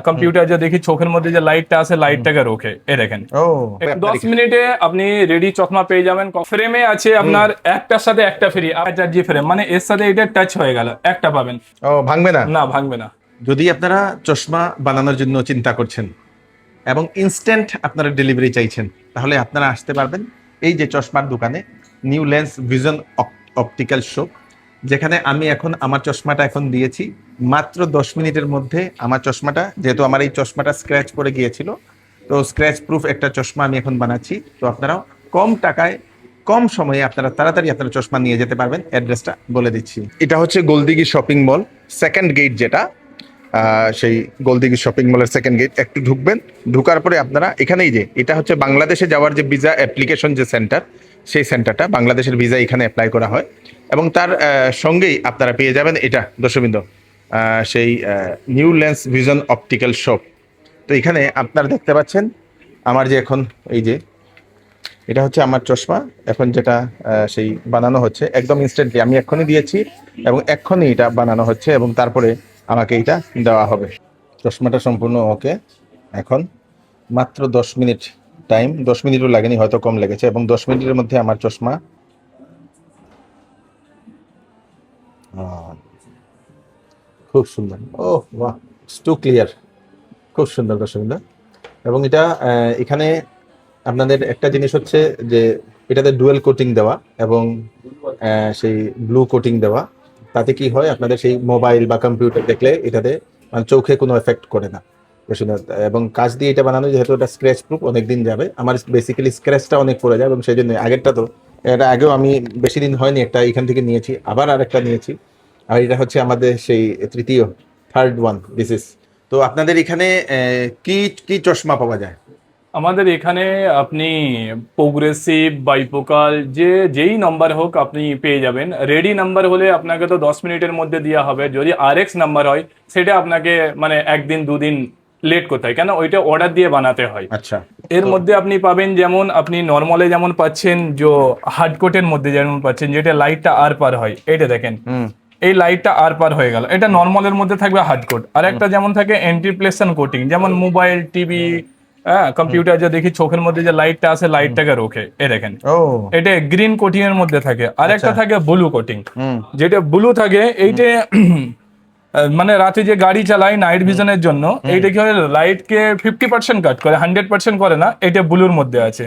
Computer যে দেখি চোখের মধ্যে যে লাইটটা আছে লাইটটাকে রোখে এই দেখেন 10 মিনিটে আপনি রেডি চশমা পেয়ে যাবেন। ফ্রেমে আছে আপনার একটার সাথে একটা ফ্রি, 4G ফ্রেম, মানে এর সাথে এটা টাচ হয়ে গেল একটা পাবেন। ভাঙবে না? না, ভাঙবে না। যদি আপনারা চশমা বানানোর জন্য চিন্তা করছেন এবং ইনস্ট্যান্ট আপনারা ডেলিভারি চাইছেন, তাহলে আপনারা আসতে পারবেন এই যে চশমার দোকানে, new lens vision optical shop, যেখানে আমি এখন আমার চশমাটা এখন দিয়েছি মাত্র 10 মিনিটের মধ্যে। আমার চশমাটা, যেহেতু আমার এই চশমাটা স্ক্র্যাচ পড়ে গিয়েছিল, তো স্ক্র্যাচ প্রুফ একটা চশমা আমি এখন বানাচ্ছি। তো আপনারাও কম টাকায় কম সময়ে আপনারা তাড়াতাড়ি আপনারা চশমা নিয়ে যেতে পারবেন। অ্যাড্রেসটা বলে দিচ্ছি, এটা হচ্ছে Goldighi shopping mall second gate, যেটা সেই গোলদিঘি শপিং মলের সেকেন্ড গেট। একটু ঢুকবেন, ঢুকার পরে আপনারা এখানেই যে এটা হচ্ছে বাংলাদেশে যাওয়ার যে ভিসা অ্যাপ্লিকেশন যে সেন্টার, সেই সেন্টারটা, বাংলাদেশের ভিসা এখানে অ্যাপ্লাই করা হয়। এবং তার সঙ্গেই আপনারা পেয়ে যাবেন এটা দর্শকবৃন্দ, সেই new lens vision optical shop. তো এখানে আপনারা দেখতে পাচ্ছেন আমার যে এখন এই যে এটা হচ্ছে আমার চশমা, এখন যেটা সেই বানানো হচ্ছে একদম ইনস্ট্যান্টলি, আমি এক্ষুনি দিয়েছি এবং এক্ষুনি এটা বানানো হচ্ছে এবং তারপরে আমাকে এটা দেওয়া হবে। চশমাটা সম্পূর্ণ ওকে। এখন মাত্র 10 মিনিট টাইম, 10 মিনিটও লাগেনি, হয়তো কম লেগেছে, এবং 10 মিনিটের মধ্যে আমার চশমা খুব সুন্দর। ও বাহ, টু ক্লিয়ার, খুব সুন্দর দর্শকবৃন্দ। এবং এটা এখানে আপনাদের একটা জিনিস হচ্ছে যে এটাতে ডুয়েল কোটিং দেওয়া এবং সেই ব্লু কোটিং দেওয়া। তাতে কি হয়, আপনাদের সেই মোবাইল বা কম্পিউটার দেখলে এটাতে মানে চোখে কোনো এফেক্ট করে না। এবং কাঁচ দিয়ে এটা বানানো, যেহেতু এটা স্ক্র্যাচ প্রুফ, অনেকদিন যাবে। আমার বেসিক্যালি স্ক্র্যাচটা অনেক পড়ে যায় এবং সেই জন্য আগেরটা, তো এটা আগেও আমি বেশি দিন হয়নি একটা এখান থেকে নিয়েছি, আবার আরেকটা নিয়েছি, আর এটা হচ্ছে আমাদের সেই তৃতীয়, থার্ড ওয়ান দিস ইজ। তো আপনাদের এখানে কি কি চশমা পাওয়া যায়? আমাদের এখানে আপনি প্রোগ্রেসিভ, বাইফোকাল, যেই নাম্বার হোক আপনি পেয়ে যাবেন। রেডি নাম্বার হলে আপনাকে তো 10 মিনিটের মধ্যে দেওয়া হবে। যদি RX নাম্বার হয় সেটা আপনাকে মানে একদিন দুদিন লেট করতে হয়, কেন ওইটা অর্ডার দিয়ে বানাতে হয়। আচ্ছা, এর মধ্যে আপনি পাবেন, যেমন আপনি নর্মালে যেমন পাচ্ছেন, যে হার্ডকোটের মধ্যে যেমন পাচ্ছেন, যেটা লাইটটা আর পার হয়, এইটা দেখেন, এই লাইটটা আর পার হয়ে গেল, এটা নর্মালের মধ্যে থাকবে হার্ডকোট। আর একটা যেমন থাকে অ্যান্টিপ্লেশন কোটিং, যেমন মোবাইল, টিভি, হ্যাঁ কম্পিউটার যে দেখি চোখের মধ্যে যে লাইটটা আছে লাইটটাকে রোখে এই দেখেন, এটা গ্রিন কোটিং এর মধ্যে থাকে। আর একটা থাকে ব্লু কোটিং, যেটা ব্লু থাকে এইটা মানে রাতে যে গাড়ি চালায় নাইট ভিশনের জন্য, এইটা কি হয়, লাইট কে 50% কাট করে, 100% করে না, এটা ব্লুর মধ্যে আছে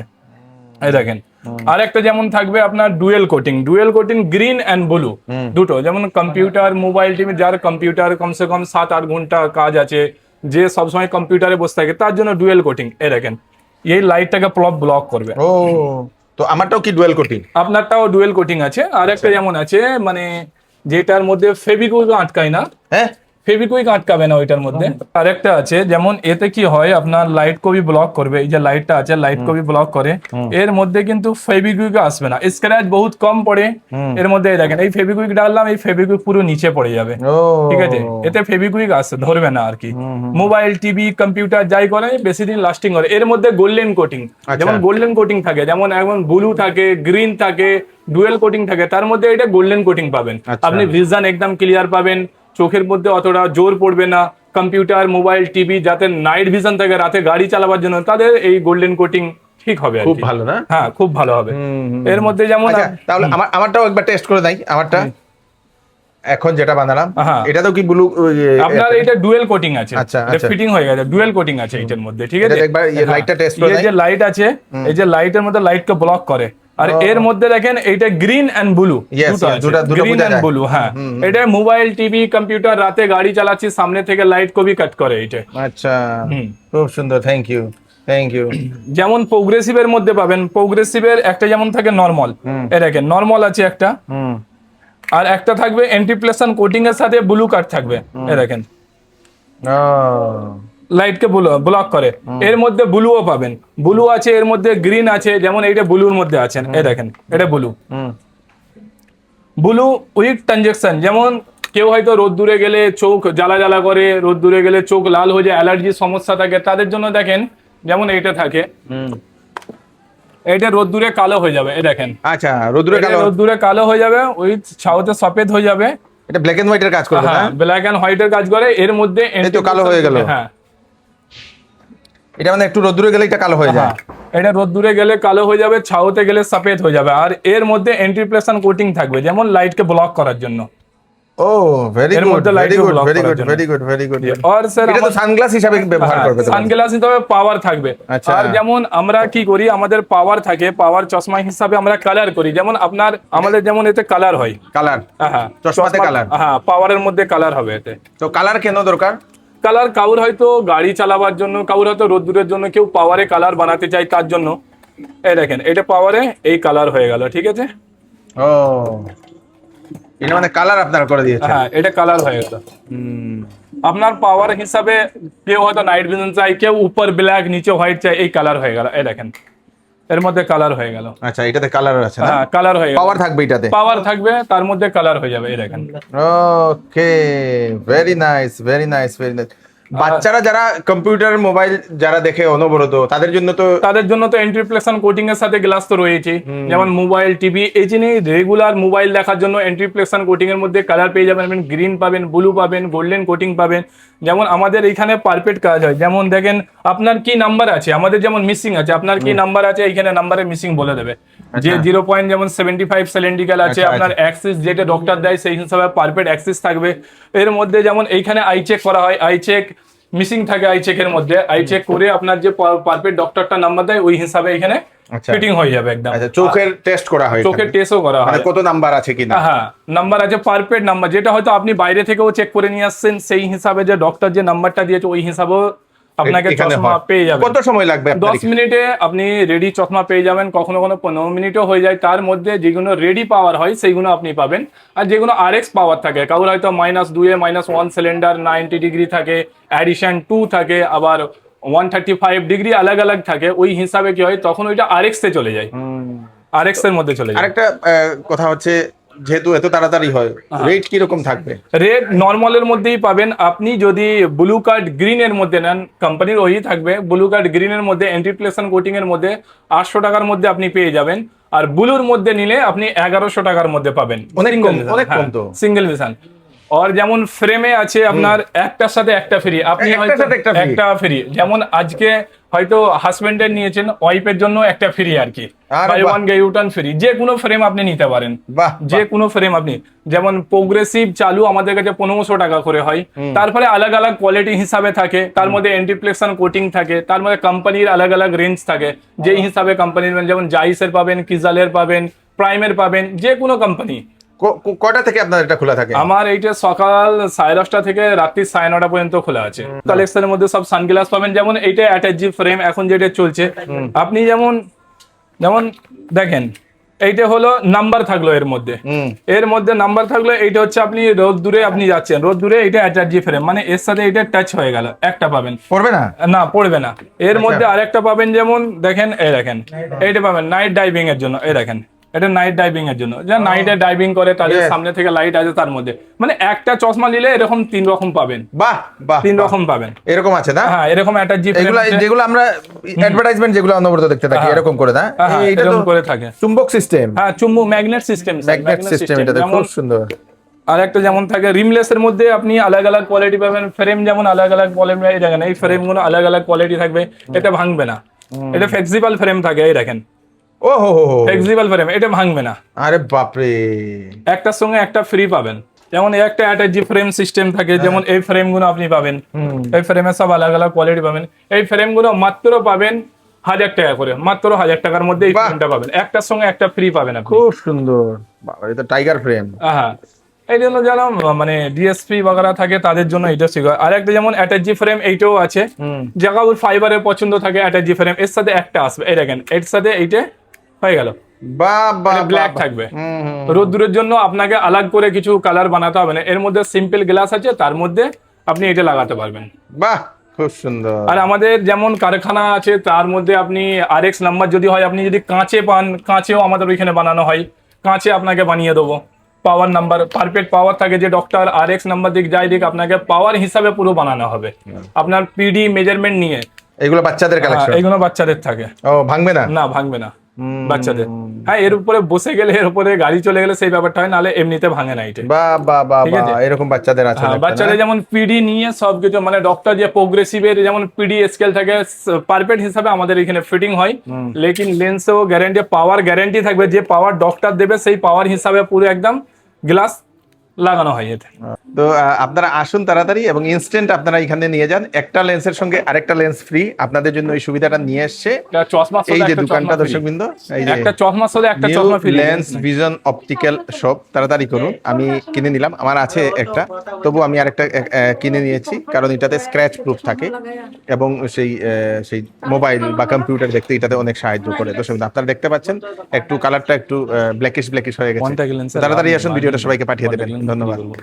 এই দেখেন। আর একটা যেমন থাকবে আপনার dual coating green and blue দুটো, যেমন কম্পিউটার, মোবাইল, টিভি, যার কম্পিউটার কমসে কম 7-8 ঘন্টা কাজ আছে, যে সবসময় কম্পিউটারে বসে থাকে, তার জন্য ডুয়েল কোটিং এই দেখেন, এই লাইটটাকে ব্লক করবে। ও, তো আমারটাও কি ডুয়েল কোটিং? আপনারটাও ডুয়েল কোটিং আছে। আর একটা যেমন আছে, মানে যেটার মধ্যে ফেভিকুইক আটকায় না, হ্যাঁ, ফেভিকুইক আটকাবে না ওইটার মধ্যে। আরেকটা আছে, যেমন এতে কি হয়, আপনার লাইট কবি ব্লক করবে, এই যে লাইটটা আছে লাইট কবি ব্লক করে, এর মধ্যে কিন্তু ফেভিকুইক আসবে না, স্ক্র্যাচ বহুত কম পড়ে এর মধ্যে। দেখেন এই ফেভিকুইক ডাললাম, এই ফেভিকুইক পুরো নিচে পড়ে যাবে, ঠিক আছে, এতে ফেভিকুইক আসছে ধরবে না আর কি। মোবাইল, টিভি, কম্পিউটার যাই করে বেশি দিন লাস্টিং করে। এর মধ্যে গোল্ডেন কোটিং, যেমন গোল্ডেন কোটিং থাকে, যেমন এখন ব্লু থাকে, গ্রিন থাকে, ডুয়েল কোটিং থাকে, তার মধ্যে এটা গোল্ডেন কোটিং পাবেন আপনি। ভিশন একদম ক্লিয়ার পাবেন, চোখের মধ্যে অতটা জোর পড়বে না। কম্পিউটার, মোবাইল, টিভি যাতে নাইট ভিশন থাকে, রাতে গাড়ি চালাবার জন্য, তাদের এই গোল্ডেন কোটিং ঠিক হবে। খুব ভালো না? হ্যাঁ, খুব ভালো হবে। এর মধ্যে যেমন তাহলে আমারটাও একবার টেস্ট করে দেই। আমারটা এখন যেটা বানালাম, এটা তো কি ব্লু, আপনার এটা ডুয়েল কোটিং আছে, আচ্ছা, এটা ফিটিং হয়ে গেছে, ডুয়েল কোটিং আছে এটার মধ্যে, ঠিক আছে। একবার লাইটটা টেস্ট করে দেই। এই যে লাইট আছে, এই যে লাইটের মধ্যে লাইটকে ব্লক করে, আর এর মধ্যে দেখেন এইটা green and blue, green and blue. হ্যাঁ, এটা মোবাইল, টিভি, কম্পিউটার, রাতে গাড়ি চালাচ্ছি, সামনে থেকে লাইট কবি কাট করে এটা। আচ্ছা, খুব সুন্দর, থ্যাংক ইউ। যেমন প্রোগ্রেসিভের মধ্যে পাবেন, প্রোগ্রেসিভের একটা যেমন থাকে নরমাল, এ দেখেন নরমাল আছে একটা, আর একটা থাকবে অ্যান্টিপ্লেশন কোটিং এর সাথে ব্লু কাট থাকবে, এ দেখেন লাইটকে ব্লক করে। এর মধ্যে ব্লুও পাবেন, ব্লু আছে, এর মধ্যে গ্রিন আছে, যেমন এইটা ব্লুর মধ্যে আছেন, এই দেখেন এটা ব্লু উইথ ট্রানজেকশন। যেমন কেউ হয়তো রোদ্দুরে গেলে চোখ জ্বালা জ্বালা করে, রোদ্দুরে গেলে চোখ লাল হয়ে যায়, অ্যালার্জির সমস্যা থাকে, তাদের জন্য দেখেন যেমন এইটা থাকে, এইটা রোদ্দুরে কালো হয়ে যাবে, এই দেখেন। আচ্ছা, রোদ্দুরে কালো হয়ে যাবে, উইথ ছাওতে সফেদ হয়ে যাবে। এটা ব্ল্যাক এন্ড হোয়াইটের কাজ করে না? ব্ল্যাক এন্ড হোয়াইটের কাজ করে। এর মধ্যে এই তো কালো হয়ে গেল। হ্যাঁ, এটা মানে একটু রোদ্দুরে গেলে এটা কালো হয়ে যায়। হ্যাঁ, এটা রোদ্দুরে গেলে কালো হয়ে যাবে, ছাওতে গেলে সফেদ হয়ে যাবে। আর এর মধ্যে অ্যান্টিপ্রেশন কোটিং থাকবে, যেমন লাইটকে ব্লক করার জন্য। ও ভেরি এর গুড, মধ্যে very light good, block very করার গুড, জন্য। Very good, very good. আর স্যার এটা তো সানগ্লাস হিসাবে ব্যবহার করবে তো। সানগ্লাস নিতে হবে, পাওয়ার থাকবে। আচ্ছা। আর যেমন আমরা কি করি, আমাদের পাওয়ার থাকে, পাওয়ার চশমা হিসাবে আমরা কালার করি। যেমন আমাদের যেমন এতে কালার হয়। কালার, হ্যাঁ, চশমাতে কালার। হ্যাঁ, পাওয়ারের মধ্যে কালার হবে এতে। তো কালার কেন দরকার? কালার কাউর হয়তো গাড়ি চালাবার জন্য, কাউর হয়তো রোদ্দুরের জন্য, কেউ পাওয়ারে কালার বানাতে চায়, তার জন্য। এই দেখেন, এটা পাওয়ারে এই কালার হয়ে গেল, ঠিক আছে। ও এটা মানে কালার আপনারা করে দিয়েছেন। হ্যাঁ, এটা কালার হয়ে গেল। আপনার পাওয়ার হিসাবে কেউ হয়তো নাইট ভিশন চাই, কেউ উপর ব্ল্যাক নিচে হোয়াইট চাই, এই কালার হয়ে গেল। এই দেখেন, এর মধ্যে কালার হয়ে গেল। আচ্ছা, এটাতে কালার আছে না? হ্যাঁ, কালার হয়ে গেল। পাওয়ার থাকবে এটাতে? পাওয়ার থাকবে, তার মধ্যে কালার হয়ে যাবে। এই দেখেন। Okay, very nice, very nice, very nice. বাচ্চারা যারা কম্পিউটার মোবাইল যারা দেখে অনবরত, তাদের জন্য তো এন্ট্রিপ্লেশন কোটিং এর সাথে গ্লাস তো রয়েছে। যেমন মোবাইল, টিভি, এই জিনিস রেগুলার মোবাইল দেখার জন্য এন্ট্রিপ্লেশন কোটিং এর মধ্যে কালার পেয়ে যাবেন। গ্রিন পাবেন, ব্লু পাবেন, গোল্ডেন কোটিং পাবেন। যেমন আমাদের এখানে পারফেক্ট কাজ হয়। যেমন দেখেন, আপনার কি নাম্বার আছে, আমাদের যেমন মিসিং আছে, আপনার কি নাম্বার আছে, এইখানে নাম্বারে মিসিং বলে দেবে। যে 0 যেমন 75 সিলিন্ড্রিক্যাল আছে, আপনার অ্যাক্সিস যেটা ডক্টর দেয় সেই হিসাবে পারফেক্ট অ্যাক্সিস থাকবে। এর মধ্যে যেমন এইখানে আই চেক করা হয়, আই চেক মিসিং থাকে, আই চেকের মধ্যে আই চেক করে আপনার যে পারফেক্ট ডক্টরটা নাম্বার দেয়, ওই হিসাবে এখানে ফিটিং হয়ে যাবে একদম। আচ্ছা, চোখের টেস্ট করা হয়, চোখের টেস্টও করা হয়, মানে কত নাম্বার আছে কিনা। হ্যাঁ, নাম্বার আছে, পারফেক্ট নাম্বার, যেটা হয়তো আপনি বাইরে থেকেও চেক করে নিয়ে আসছেন, সেই হিসাবে যে ডক্টর যে নাম্বারটা দিয়েছে ওই হিসাবেও আপনাকে চশমা পেয়ে যাবেন। কত সময় লাগবে? 10 মিনিটে আপনি রেডি চশমা পেয়ে যাবেন। কখনো 15 মিনিটও হয়ে যায়। তার মধ্যে যেগুলো রেডি পাওয়ার হয় সেইগুলো আপনি পাবেন। আর যেগুলো আরএক্স পাওয়ার থাকে, কারোর হয়তো -2 -1 সিলিন্ডার 90 ডিগ্রি থাকে, অ্যাডিশন 2 থাকে, আবার 135 ডিগ্রি আলাদা আলাদা থাকে। ওই হিসাবে কি হয়, তখন ওইটা আরএক্স এ চলে যায়, আরএক্স এর মধ্যে চলে যায়। আরেকটা কথা হচ্ছে, যেহেতু এত তাড়াতাড়ি হয়, রেট কি রকম থাকবে? রেট নরমালের মধ্যেই পাবেন। আপনি যদি ব্লু কার্ড গ্রিন এর মধ্যে নেন, কোম্পানির ওই থাকবে। ব্লু কার্ড গ্রিন এর মধ্যে এন্টিপ্লেশন কোটিং এর মধ্যে 800 টাকার মধ্যে আপনি পেয়ে যাবেন। আর ব্লুর মধ্যে নিলে আপনি 1100 টাকার মধ্যে পাবেন। অনেক কম, অনেক কম তো। Single vision. আর যেমন ফ্রেমে আছে আপনার একটার সাথে একটা ফ্রি, আপনি হয়তো একটা ফ্রি। যেমন আজকে হয়তো হাজবেন্ডের নিয়েছেন, ওয়াইফের জন্য একটা ফ্রি আর কি, buy one get one free. যে কোনো ফ্রেম আপনি নিতে পারেন, যে কোনো ফ্রেম আপনি। যেমন প্রোগ্রেসিভ চালু আমাদের কাছে 1500 টাকা করে হয়। তারপরে আলাদা আলাদা কোয়ালিটি হিসাবে থাকে, তার মধ্যে এন্টিপ্লেশন কোটিং থাকে, তার মধ্যে কোম্পানির আলাদা আলাদা রেঞ্জ থাকে। যেই হিসাবে কোম্পানির, যেমন জাইসের পাবেন, কিজালের পাবেন, প্রাইমের পাবেন, যে কোনো কোম্পানি। কয়টা থেকে আপনার এটা খোলা থাকে? আমার এইটা সকাল 10:30 থেকে রাত্রি 9:30 পর্যন্ত খোলা আছে। কালেকশনের মধ্যে সব সানগ্লাস পাবেন। যেমন এইটা অ্যাটাচ ফ্রেম এখন যেটা চলছে, আপনি যেমন দেখেন, এইটা হলো নাম্বার থাকলো এর মধ্যে, নাম্বার থাকলো। এইটা হচ্ছে আপনি রোদ্দুরে আপনি যাচ্ছেন, রোদ্দুরে এটা অ্যাটাচ ফ্রেম, মানে এর সাথে এটা টাচ হয়ে গেল, একটা পাবেন। পড়বে না? না, পড়বে না। এর মধ্যে আরেকটা পাবেন, যেমন দেখেন, এই দেখেন, এইটা পাবেন নাইট ডাইভিং এর জন্য। এই দেখেন, এটা নাইট ডাইভিং এর জন্য, যারা নাইটে ডাইভিং করে তাদের সামনে থেকে লাইট আছে তার মধ্যে। মানে একটা চশমা নিলে এরকম 3 রকম পাবেন। বাহ বাহ, 3 রকম পাবেন। এরকম আছে না? হ্যাঁ, এরকম একটা জিপ, যেগুলো আমরা অ্যাডভার্টাইজমেন্ট যেগুলো অনবরত দেখতে থাকি, এরকম করে না? এটা এরকম করে থাকে, চুম্বক সিস্টেম। হ্যাঁ, চুম্বক ম্যাগনেট সিস্টেম, ম্যাগনেট সিস্টেম, এটা খুব সুন্দর। আর একটা যেমন থাকে রিমলেস এর মধ্যে, আপনি আলাদা আলাদা কোয়ালিটি পাবেন। ফ্রেম যেমন আলাদা আলাদা কোয়ালিটি, এই দেখেন, এই ফ্রেম গুলো আলাদা আলাদা কোয়ালিটি থাকবে। এটা ভাঙবে না, এটা ফ্লেক্সিবল ফ্রেম থাকে। এই দেখেন, ও হো হো, ফ্লেক্সিবল ফ্রেম, এটা ভাঙবে না। আরে বাপরে, একটার সঙ্গে একটা ফ্রি পাবেন। যেমন একটা অ্যাটাচ ফ্রেম সিস্টেম থাকে, যেমন এই ফ্রেম গুলো আপনি পাবেন। এই ফ্রেমের সব আলাদা আলাদা কোয়ালিটি পাবেন। এই ফ্রেম গুলো মাত্র পাবেন 1000 টাকা করে, মাত্র 1000 টাকার মধ্যে এই ফ্রেমটা পাবেন। একটার সঙ্গে একটা ফ্রি পাবেন আপনি। খুব সুন্দর, বাবা, এটা টাইগার ফ্রেম। হ্যাঁ, এই জন্য যারা মানে ডিএসপি বাগারা থাকে তাদের জন্য এটা শিখা। আর একটা যেমন অ্যাটাচ ফ্রেম, এইটাও আছে। জায়গা ফাইবারের পছন্দ থাকে, অ্যাটাচ ফ্রেম এর সাথে একটা আসবে। এই দেখেন, এর সাথে এইটা হয়ে গেল, ব্ল্যাক থাকবে। রোদ্দুরের জন্য আপনাকে আলাদা করে কিছু কালার বানাতে হবে না। এর মধ্যে সিম্পল গ্লাস আছে, তার মধ্যে আপনি এটা লাগাতে পারবেন। বাহ, খুব সুন্দর। আর আমাদের যেমন কারখানা আছে, তার মধ্যে আপনি আরএক্স নাম্বার যদি হয়, আপনি যদি কাঁচে পান, কাঁচেও আমাদের ওইখানে বানানো হয়, কাঁচে আপনাকে বানিয়ে দেবো। পাওয়ার নাম্বার, পারফেক্ট পাওয়ার থাকে, যে ডক্টর আরএক্স নাম্বার দিক যাই দিক, আপনাকে পাওয়ার হিসাবে পুরো বানানো হবে, আপনার পিডি মেজারমেন্ট নিয়ে। এগুলো বাচ্চাদের কালেকশন? এগুলো বাচ্চাদের থাকে। ও, ভাঙবে না? না, ভাঙবে না বাচ্চাদের। হ্যাঁ, এর উপরে বসে গেলে, এর উপরে গাড়ি চলে গেলে সেই ব্যাপারটা হয়, নাহলে এমনিতে ভাঙে না এটা। বা বা বা ঠিক আছে? এরকম বাচ্চাদের আছে হ্যাঁ, একটা, বাচ্চাদের না? যেমন পিডি নিয়ে সবকিছু, মানে ডক্টর যে প্রোগ্রেসিভের যেমন পিডি স্কেল থাকে, পারফেক্ট হিসাবে আমাদের এখানে ফিটিং হয়। লেকিন লেন্সেও গ্যারান্টি, পাওয়ার গ্যারান্টি থাকবে, যে পাওয়ার ডক্টর দেবে সেই পাওয়ার হিসাবে পুরো একদম গ্লাস লাগানো হয় এতে। তো আপনারা আসুন তাড়াতাড়ি এবং ইনস্ট্যান্ট আপনারা এখানে নিয়ে যান, একটা লেন্সের সঙ্গে আরেকটা লেন্স ফ্রি, আপনাদের জন্য এই সুবিধাটা নিয়ে এসছে একটা চশমা এই সাথে যে একটা দোকানটা। চশমা free। দর্শকবৃন্দ, এই যে একটা চশমার সাথে একটা নিউ চশমা free. Lens vision optical shop, তাড়াতাড়ি করুন। আমি কিনে নিলাম, আমার আছে একটা, তবু আমি আরেকটা কিনে নিয়েছি, কারণ এটাতে স্ক্র্যাচ প্রুফ থাকে এবং সেই মোবাইল বা কম্পিউটার দেখতে এটাতে অনেক সাহায্য করে। দর্শকবৃন্দ, আপনারা দেখতে পাচ্ছেন একটু কালারটা একটু ব্ল্যাকিশ হয়ে গেছে। Contact lens এর তাড়াতাড়ি লাভ আসুন, নেই, ভিডিওটা সবাইকে পাঠিয়ে contact দেবেন। lens ধন্যবাদ। কি বলবো।